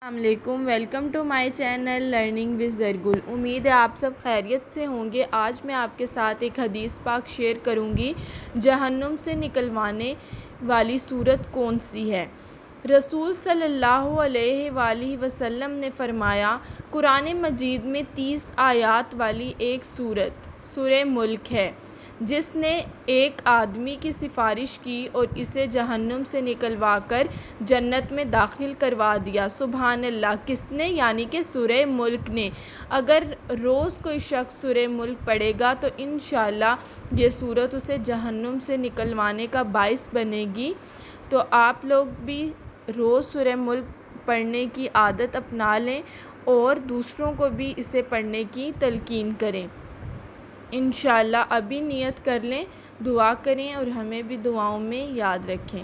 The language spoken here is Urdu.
السلام علیکم، welcome to my channel learning with Zargul. امید ہے آپ سب خیریت سے ہوں گے۔ آج میں آپ کے ساتھ ایک حدیث پاک شیئر کروں گی۔ جہنم سے نکلوانے والی سورت کون سی ہے؟ رسول صلی اللہ علیہ وآلہ وسلم نے فرمایا، قرآن مجید میں 30 آیات والی ایک سورت سورہ ملک ہے۔ جس نے ایک آدمی کی سفارش کی اور اسے جہنم سے نکلوا کر جنت میں داخل کروا دیا۔ سبحان اللہ! کس نے؟ یعنی کہ سورہ ملک نے۔ اگر روز کوئی شخص سورہ ملک پڑھے گا تو انشاءاللہ یہ سورت اسے جہنم سے نکلوانے کا باعث بنے گی۔ تو آپ لوگ بھی روز سورہ ملک پڑھنے کی عادت اپنا لیں اور دوسروں کو بھی اسے پڑھنے کی تلقین کریں۔ انشاءاللہ ابھی نیت کر لیں، دعا کریں اور ہمیں بھی دعاؤں میں یاد رکھیں۔